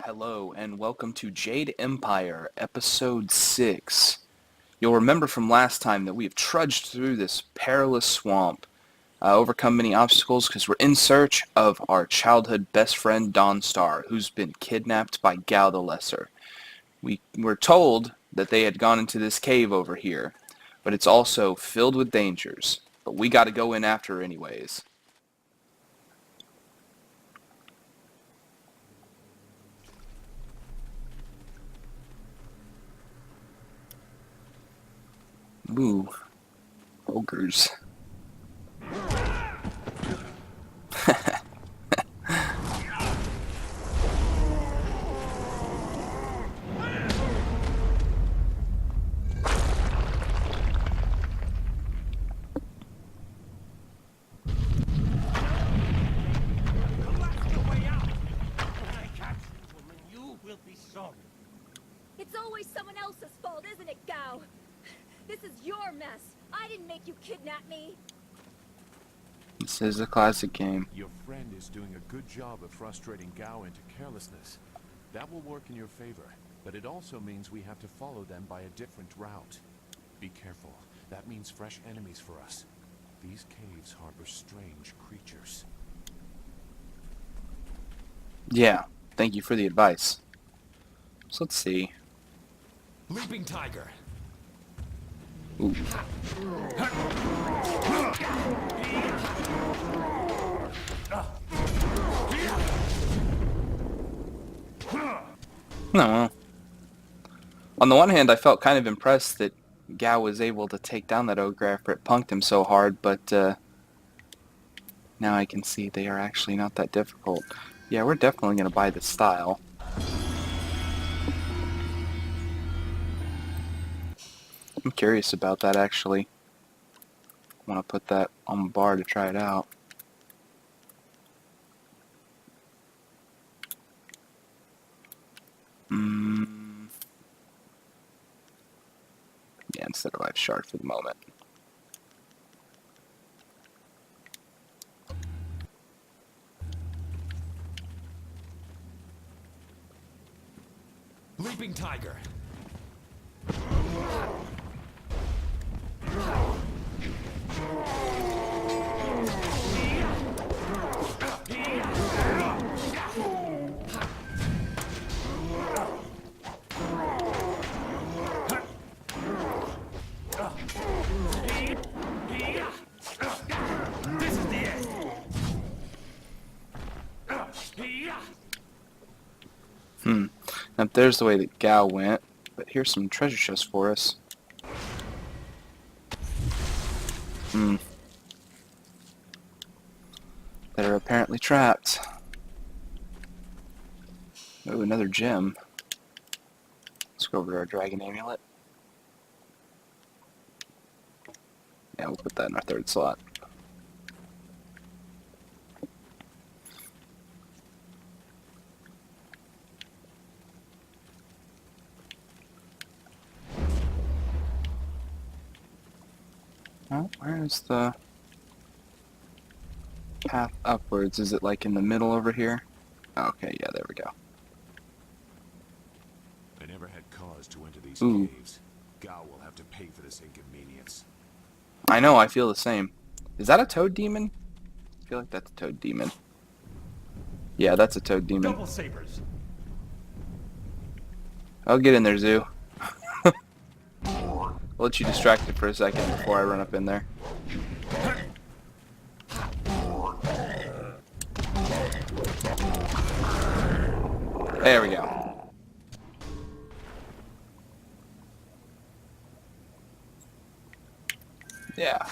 Hello, and welcome to Jade Empire, Episode 6. You'll remember from last time that we have trudged through this perilous swamp, overcome many obstacles because we're in search of our childhood best friend Dawnstar, who's been kidnapped by Gal the Lesser. We were told that they had gone into this cave over here, but it's also filled with dangers. But we gotta go in after her anyways. Ooh, ogres. It's always someone else's fault, isn't it, Gao? This is your mess. I didn't make you kidnap me. This is a classic game. Your friend is doing a good job of frustrating Gao into carelessness. That will work in your favor, but it also means we have to follow them by a different route. Be careful. That means fresh enemies for us. These caves harbor strange creatures. Yeah, thank you for the advice. So let's see. Leaping tiger. Ooh. No, well. On the one hand, I felt kind of impressed that Gao was able to take down that ogre after it punked him so hard, but now I can see they are actually not that difficult. Yeah, we're definitely going to buy this style. I'm curious about that, actually. I want to put that on the bar to try it out. Yeah, instead of life shard for the moment. Leaping tiger. Now there's the way that Gao went, but here's some treasure chests for us. That are apparently trapped. Oh, another gem. Let's go over to our dragon amulet. Yeah, we'll put that in our third slot. Oh, where is the path upwards? Is it like in the middle over here? Okay, yeah, there we go. I never had cause to enter these Ooh. caves. Gao will have to pay for this inconvenience. I know, I feel the same. Is that a toad demon? I feel like that's a toad demon. Yeah, that's a toad demon. Double sabers. I'll get in there, Zoo. I'll let you distract it for a second before I run up in there. There we go. Yeah.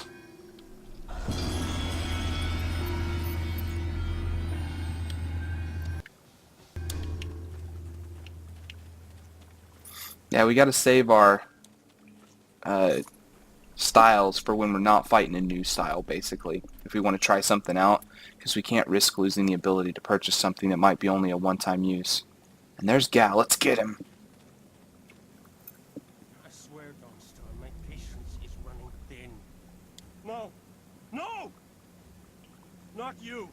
Yeah, we gotta save our styles for when we're not fighting a new style, basically. If we want to try something out, because we can't risk losing the ability to purchase something that might be only a one-time use. And there's Gal, let's get him! I swear, Dawnstar, my patience is running thin. No! No! Not you!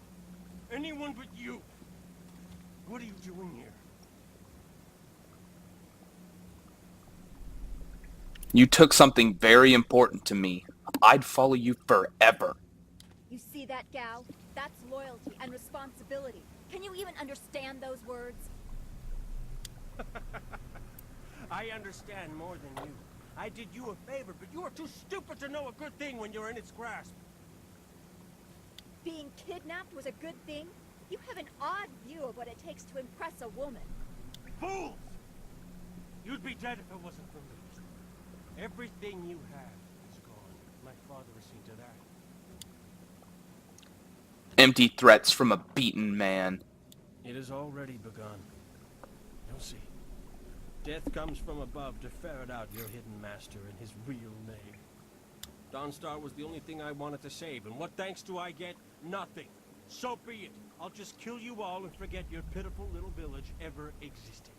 Anyone but you! What are you doing here? You took something very important to me. I'd follow you forever. You see that, gal? That's loyalty and responsibility. Can you even understand those words? I understand more than you. I did you a favor, but you are too stupid to know a good thing when you're in its grasp. Being kidnapped was a good thing? You have an odd view of what it takes to impress a woman. Fools! You'd be dead if it wasn't for me. Everything you have is gone. My father has seen to that. Empty threats from a beaten man. It has already begun. You'll see. Death comes from above to ferret out your hidden master and his real name. Dawnstar was the only thing I wanted to save, and what thanks do I get? Nothing. So be it. I'll just kill you all and forget your pitiful little village ever existed.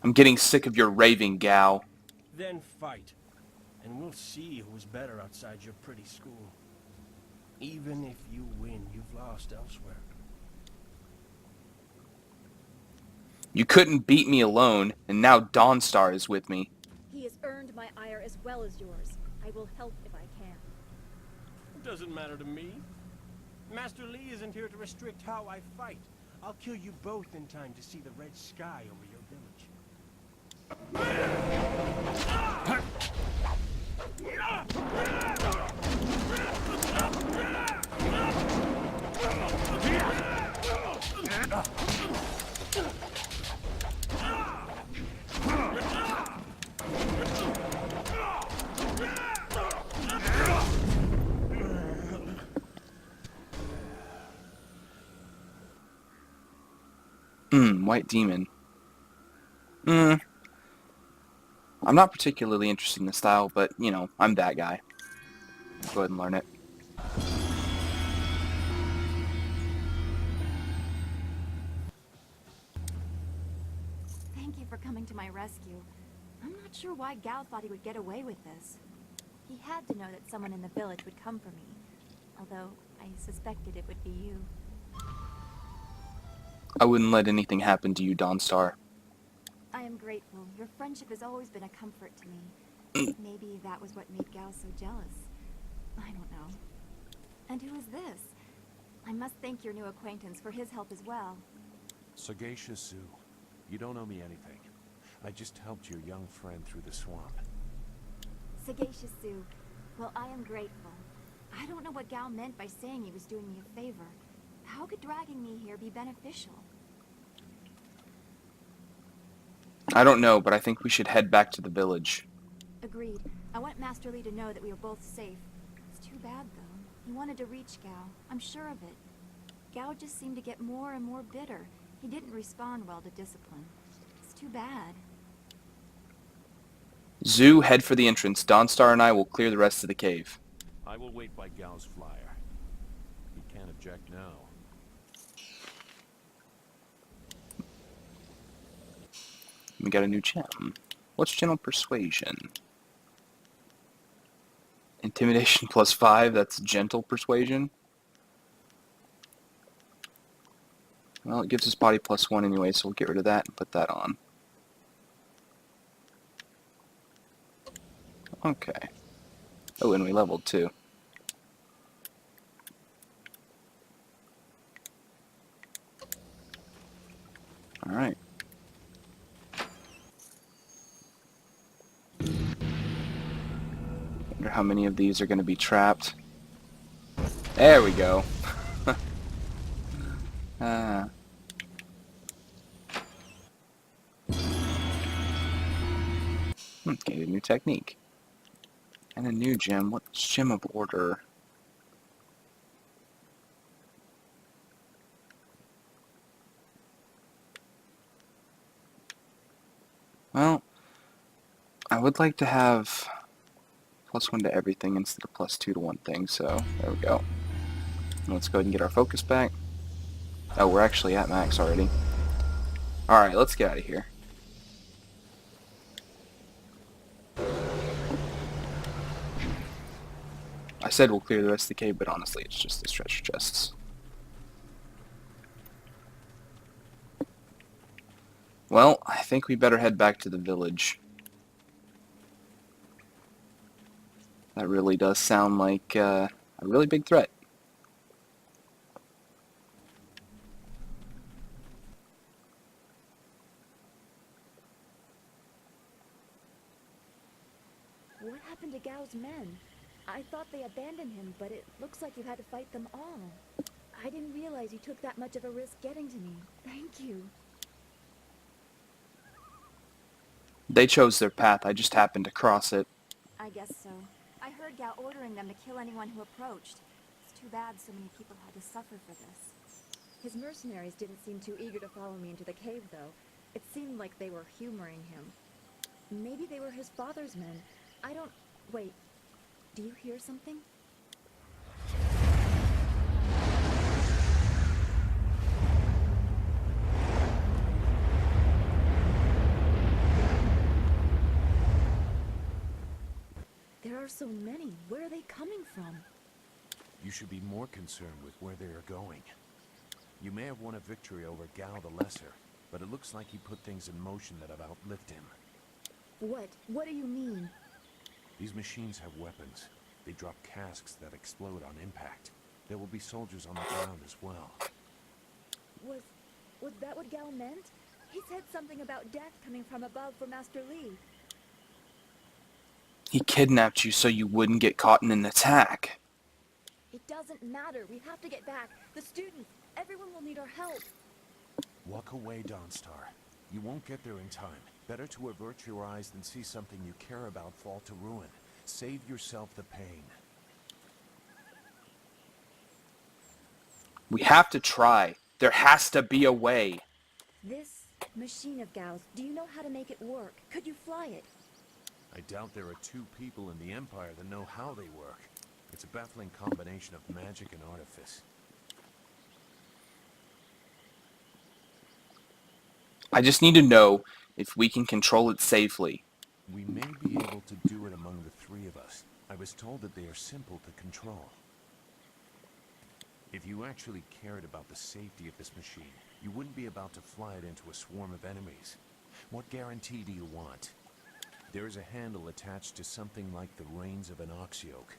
I'm getting sick of your raving, gal. Then fight, and we'll see who is better outside your pretty school. Even if you win, you've lost elsewhere. You couldn't beat me alone, and now Dawnstar is with me. He has earned my ire as well as yours. I will help if I can. It doesn't matter to me. Master Lee isn't here to restrict how I fight. I'll kill you both in time to see the red sky over your village. White demon. I'm not particularly interested in the style, but, you know, I'm that guy. Go ahead and learn it. Thank you for coming to my rescue. I'm not sure why Gao thought he would get away with this. He had to know that someone in the village would come for me. Although, I suspected it would be you. I wouldn't let anything happen to you, Dawnstar. I am grateful. Your friendship has always been a comfort to me. Maybe that was what made Gao so jealous. I don't know. And who is this? I must thank your new acquaintance for his help as well. Sagacious Sue, you don't owe me anything. I just helped your young friend through the swamp. Sagacious Sue, well, I am grateful. I don't know what Gao meant by saying he was doing me a favor. How could dragging me here be beneficial? I don't know, but I think we should head back to the village. Agreed. I want Master Lee to know that we are both safe. It's too bad, though. He wanted to reach Gao. I'm sure of it. Gao just seemed to get more and more bitter. He didn't respond well to discipline. It's too bad. Zoo, head for the entrance. Dawnstar and I will clear the rest of the cave. I will wait by Gao's flyer. He can't object now. We got a new gem. What's gentle persuasion? Intimidation +5, that's gentle persuasion. Well, it gives us body +1 anyway, so we'll get rid of that and put that on. Okay. Oh, and we leveled too. Alright. Wonder how many of these are going to be trapped. There we go. Okay, a new technique. And a new gem. What's gem of order? Well, I would like to have +1 to everything instead of +2 to one thing, so there we go. Let's go ahead and get our focus back. Oh, we're actually at max already. Alright, let's get out of here. I said we'll clear the rest of the cave, but honestly it's just the treasure chests. Well, I think we better head back to the village. That really does sound like a really big threat. What happened to Gao's men? I thought they abandoned him, but it looks like you had to fight them all. I didn't realize you took that much of a risk getting to me. Thank you. They chose their path. I just happened to cross it. I guess so. I heard Gao ordering them to kill anyone who approached. It's too bad so many people had to suffer for this. His mercenaries didn't seem too eager to follow me into the cave, though. It seemed like they were humoring him. Maybe they were his father's men. I don't... Wait. Do you hear something? There are so many. Where are they coming from? You should be more concerned with where they are going. You may have won a victory over Gao the Lesser, but it looks like he put things in motion that have outlived him. What? What do you mean? These machines have weapons. They drop casks that explode on impact. There will be soldiers on the ground as well. Was that what Gao meant? He said something about death coming from above for Master Li. He kidnapped you so you wouldn't get caught in an attack. It doesn't matter. We have to get back. The students, everyone will need our help. Walk away, Dawnstar. You won't get there in time. Better to avert your eyes than see something you care about fall to ruin. Save yourself the pain. We have to try. There has to be a way. This machine of Gao's, do you know how to make it work? Could you fly it? I doubt there are two people in the Empire that know how they work. It's a baffling combination of magic and artifice. I just need to know if we can control it safely. We may be able to do it among the three of us. I was told that they are simple to control. If you actually cared about the safety of this machine, you wouldn't be about to fly it into a swarm of enemies. What guarantee do you want? There is a handle attached to something like the reins of an ox yoke.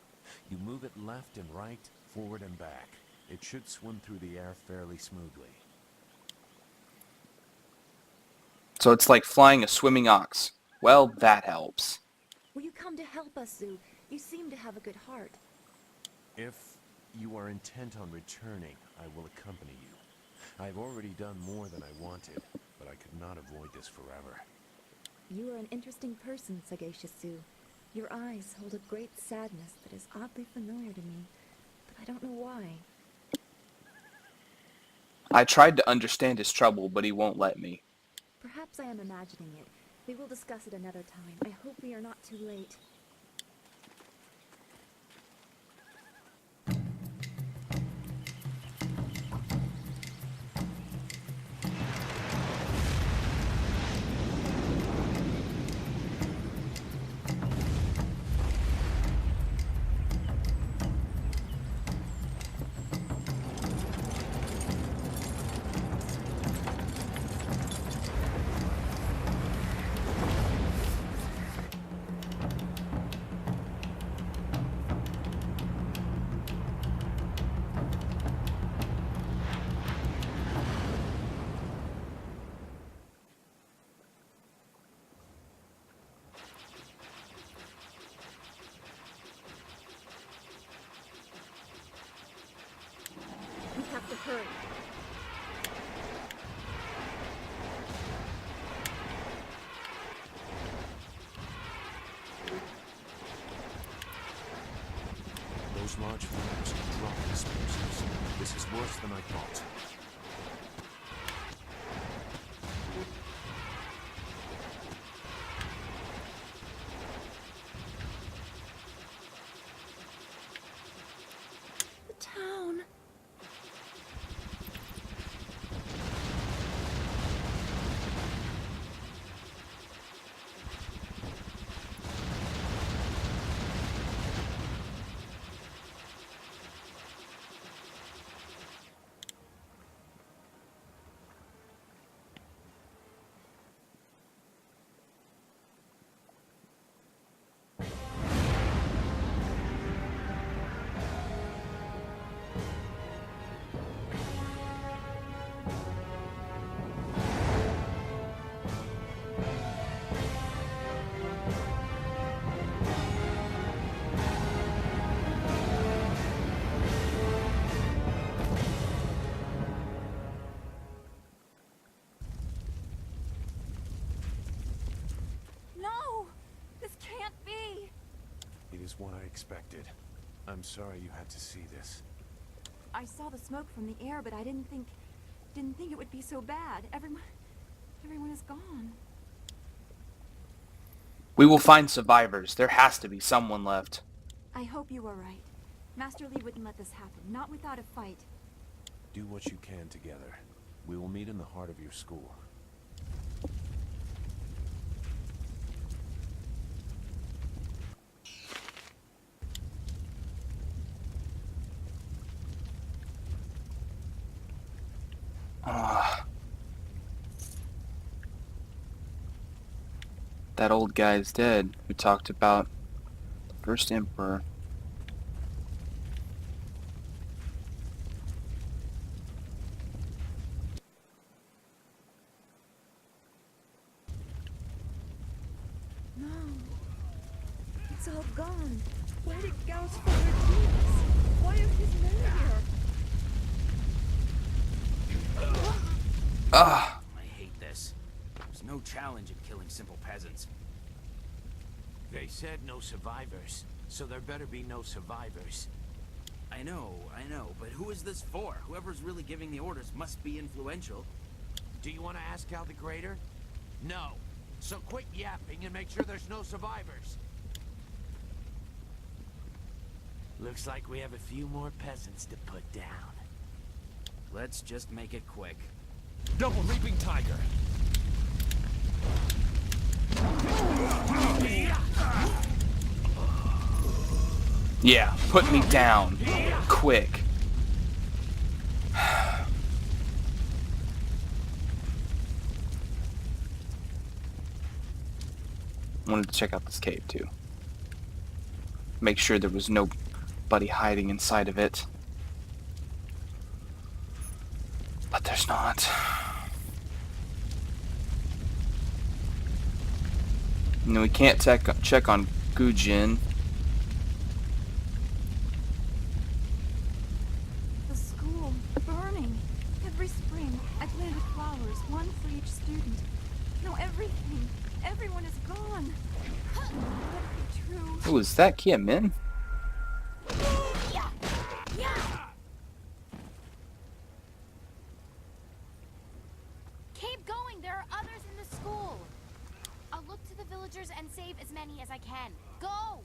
You move it left and right, forward and back. It should swim through the air fairly smoothly. So it's like flying a swimming ox. Well, that helps. Will you come to help us, Zhu? You seem to have a good heart. If you are intent on returning, I will accompany you. I've already done more than I wanted, but I could not avoid this forever. You are an interesting person, Sagacious Zhu. Your eyes hold a great sadness that is oddly familiar to me, but I don't know why. I tried to understand his trouble, but he won't let me. Perhaps I am imagining it. We will discuss it another time. I hope we are not too late. We have to hurry. Those large flames can drop explosives. This is worse than I thought. The town. what I expected. I'm sorry you had to see this. I saw the smoke from the air, but I didn't think it would be so bad. Everyone is gone. We will find survivors. There has to be someone left. I hope you are right. Master Li wouldn't let this happen, not without a fight. Do what you can together. We will meet in the heart of your school. That old guy's dead who talked about the first emperor. No. It's all gone. Why did Gao's father do this? Why are his men here? Ah! I hate this. There's no challenge in killing simple peasants. They said no survivors, so there better be no survivors. I know, but who is this for? Whoever's really giving the orders must be influential. Do you want to ask Cal the Greater? No. So quit yapping and make sure there's no survivors. Looks like we have a few more peasants to put down. Let's just make it quick. Double Leaping Tiger! Yeah, put me down. Quick. Wanted to check out this cave too. Make sure there was nobody hiding inside of it. But there's not. No, we can't check on Gujin. The school, burning. Every spring, I planted flowers, one for each student. No, everything. Everyone is gone. Let it be true. Oh, is that Kia Min? Keep going. There are others in the school. I'll look to the villagers and save as many as I can. Go!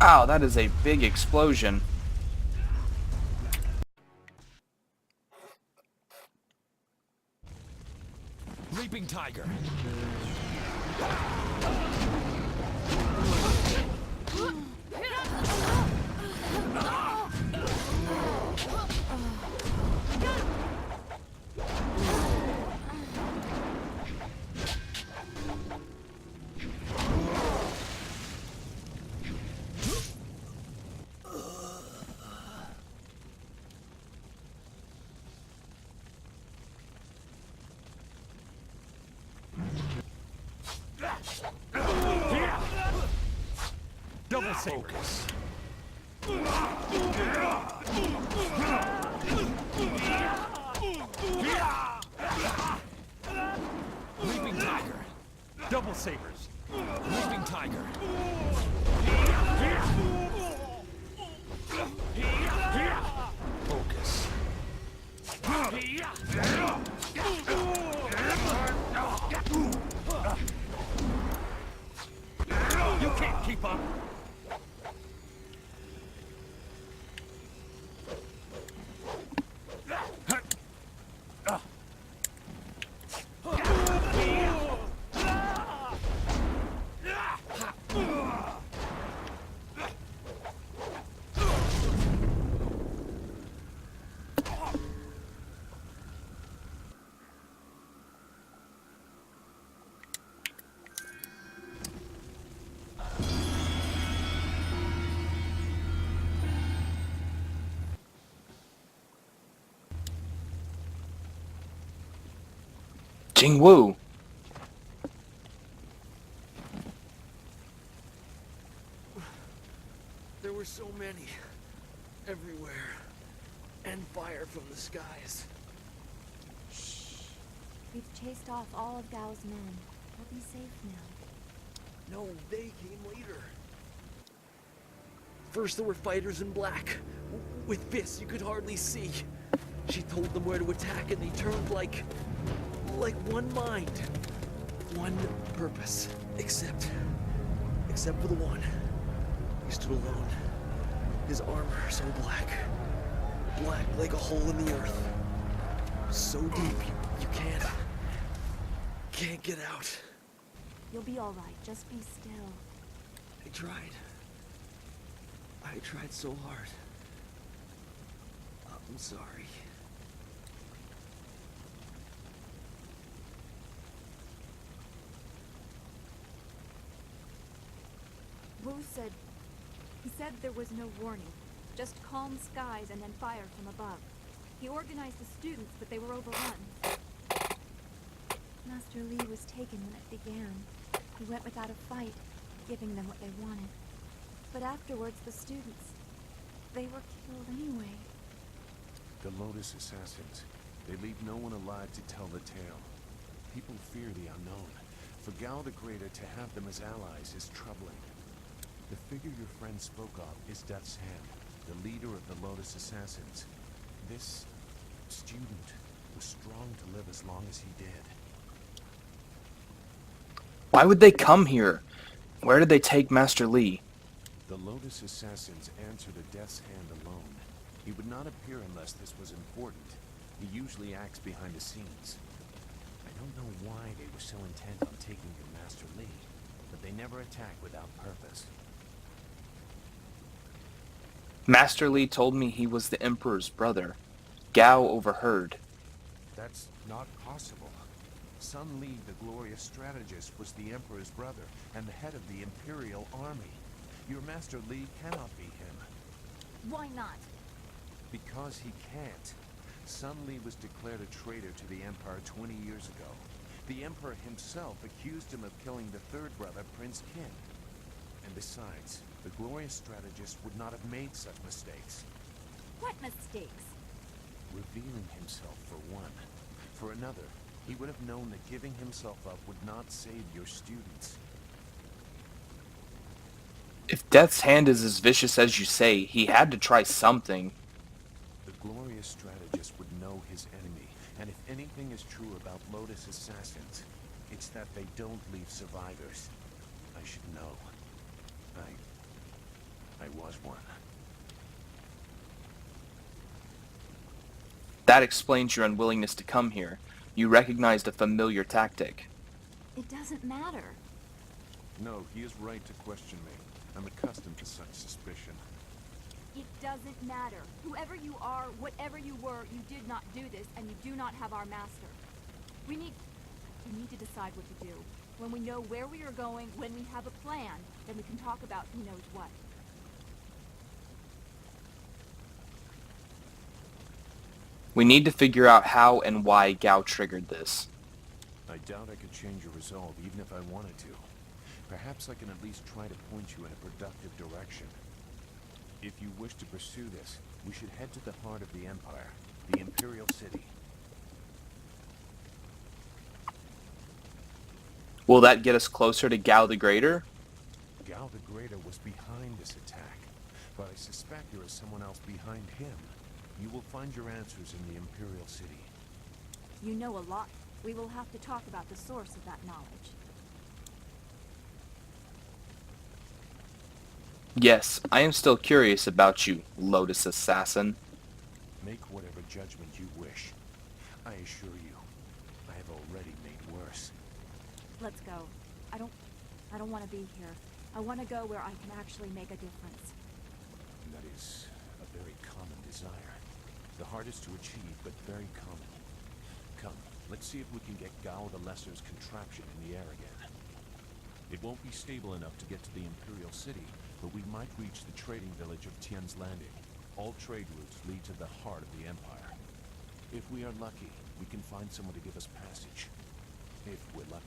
Ow, that is a big explosion. Leaping Tiger! Double Focus. Leaping Tiger. Double Sabers. Leaping Tiger. Focus. You can't keep up. Jingwu. There were so many. Everywhere. And fire from the skies. Shh. We've chased off all of Gao's men. We'll be safe now. No, they came later. First there were fighters in black. With fists you could hardly see. She told them where to attack and they turned like one mind. One purpose. Except for the one. He stood alone. His armor so black. Black like a hole in the earth. So deep you can't get out. You'll be all right. Just be still. I tried so hard. I'm sorry. Wu said there was no warning. Just calm skies and then fire from above. He organized the students, but they were overrun. Master Li was taken when it began. He went without a fight, giving them what they wanted. But afterwards, the students, they were killed anyway. The Lotus Assassins. They leave no one alive to tell the tale. People fear the unknown. For Gao the Greater to have them as allies is troubling. The figure your friend spoke of is Death's Hand, the leader of the Lotus Assassins. This student was strong to live as long as he did. Why would they come here? Where did they take Master Li? The Lotus Assassins answer to Death's Hand alone. He would not appear unless this was important. He usually acts behind the scenes. I don't know why they were so intent on taking to Master Li, but they never attack without purpose. Master Li told me he was the Emperor's brother. Gao overheard. That's not possible. Sun Li, the glorious strategist, was the Emperor's brother and the head of the Imperial Army. Your Master Li cannot be him. Why not? Because he can't. Sun Li was declared a traitor to the Empire 20 years ago. The Emperor himself accused him of killing the third brother, Prince Qin. And besides, the glorious strategist would not have made such mistakes. What mistakes? Revealing himself for one. For another, he would have known that giving himself up would not save your students. If Death's Hand is as vicious as you say, he had to try something. The glorious strategist would know his enemy, and if anything is true about Lotus Assassins, it's that they don't leave survivors. I should know. I was one. That explains your unwillingness to come here. You recognized a familiar tactic. It doesn't matter. No, he is right to question me. I'm accustomed to such suspicion. It doesn't matter. Whoever you are, whatever you were, you did not do this, and you do not have our master. We need to decide what to do. When we know where we are going, when we have a plan, then we can talk about who knows what. We need to figure out how and why Gao triggered this. I doubt I could change your resolve even if I wanted to. Perhaps I can at least try to point you in a productive direction. If you wish to pursue this, we should head to the heart of the Empire, the Imperial City. Will that get us closer to Gao the Greater? Gao the Greater was behind this attack, but I suspect there is someone else behind him. You will find your answers in the Imperial City. You know a lot. We will have to talk about the source of that knowledge. Yes, I am still curious about you, Lotus Assassin. Make whatever judgment you wish. I assure you, I have already made worse. Let's go. I don't want to be here. I want to go where I can actually make a difference. That is a very common desire. The hardest to achieve, but very common. Come, let's see if we can get Gao the Lesser's contraption in the air again. It won't be stable enough to get to the Imperial City, but we might reach the trading village of Tian's Landing. All trade routes lead to the heart of the Empire. If we are lucky, we can find someone to give us passage. If we're lucky.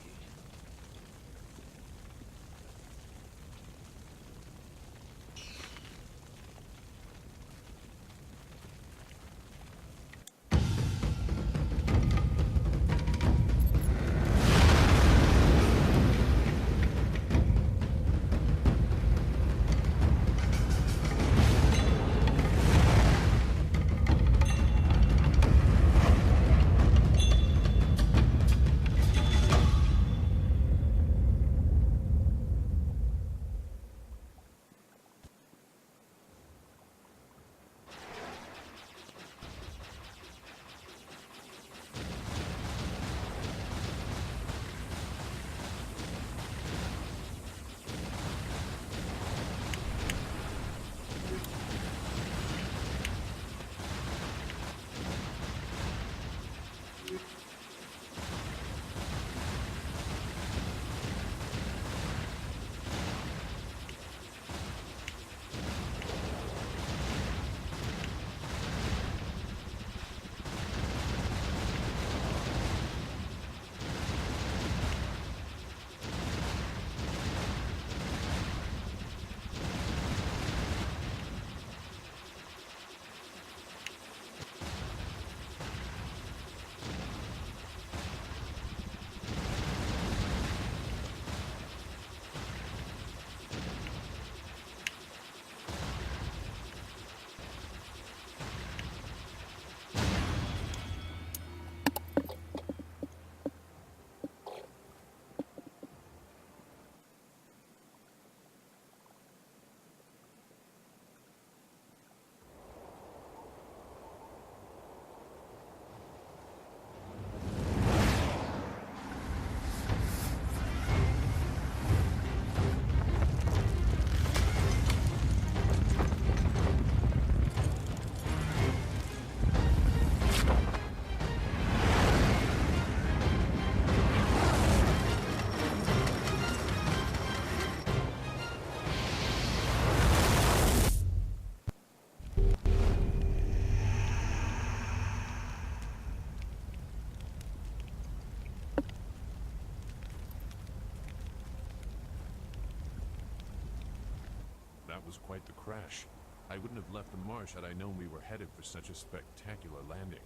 That was quite the crash. I wouldn't have left the marsh had I known we were headed for such a spectacular landing.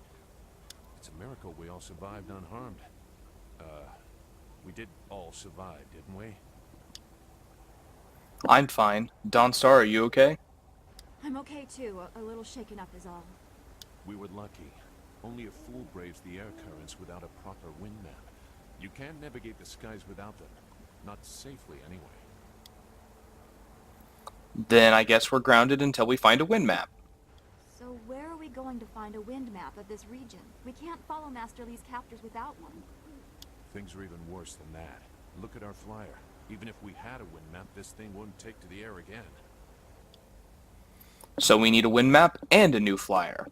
It's a miracle we all survived unharmed. We did all survive, didn't we? I'm fine. Dawnstar, are you okay? I'm okay too. A little shaken up is all. We were lucky. Only a fool braves the air currents without a proper wind map. You can't navigate the skies without them. Not safely, anyway. Then I guess we're grounded until we find a wind map. So where are we going to find a wind map of this region? We can't follow Master Lee's captors without one. Things are even worse than that. Look at our flyer. Even if we had a wind map, this thing wouldn't take to the air again. So we need a wind map and a new flyer.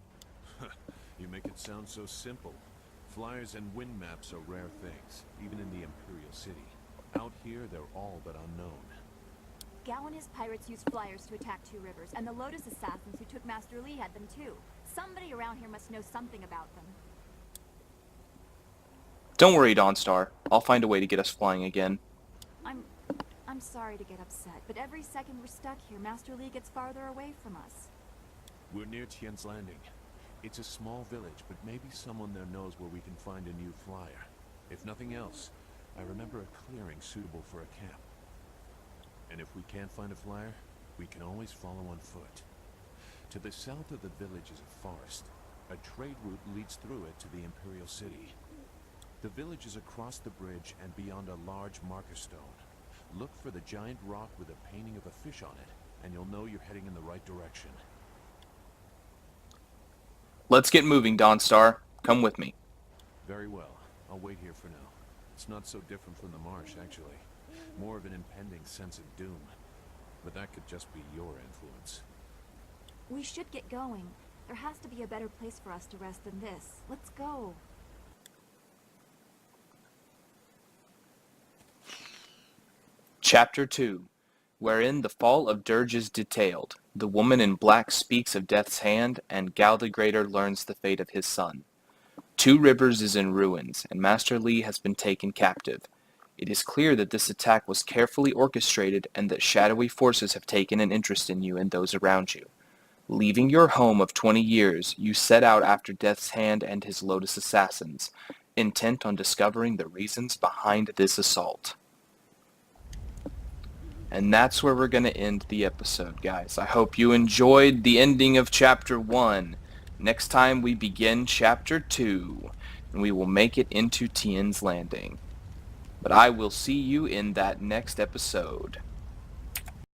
You make it sound so simple. Flyers and wind maps are rare things, even in the Imperial City. Out here, they're all but unknown. Gao and his pirates used flyers to attack Two Rivers, and the Lotus assassins who took Master Lee had them too. Somebody around here must know something about them. Don't worry, Dawnstar. I'll find a way to get us flying again. I'm sorry to get upset, but every second we're stuck here, Master Lee gets farther away from us. We're near Tien's Landing. It's a small village, but maybe someone there knows where we can find a new flyer. If nothing else, I remember a clearing suitable for a camp. And if we can't find a flyer, we can always follow on foot. To the south of the village is a forest. A trade route leads through it to the Imperial City. The village is across the bridge and beyond a large marker stone. Look for the giant rock with a painting of a fish on it, and you'll know you're heading in the right direction. Let's get moving, Dawnstar. Come with me. Very well. I'll wait here for now. It's not so different from the marsh, actually. More of an impending sense of doom. But that could just be your influence. We should get going. There has to be a better place for us to rest than this. Let's go. Chapter 2, wherein the fall of Dirge is detailed. The woman in black speaks of death's hand, and Gao the Greater learns the fate of his son. Two Rivers is in ruins, and Master Li has been taken captive. It is clear that this attack was carefully orchestrated and that shadowy forces have taken an interest in you and those around you. Leaving your home of 20 years, you set out after Death's Hand and his Lotus assassins, intent on discovering the reasons behind this assault. And that's where we're going to end the episode, guys. I hope you enjoyed the ending of Chapter 1. Next time we begin Chapter 2, and we will make it into Tien's Landing. But I will see you in that next episode.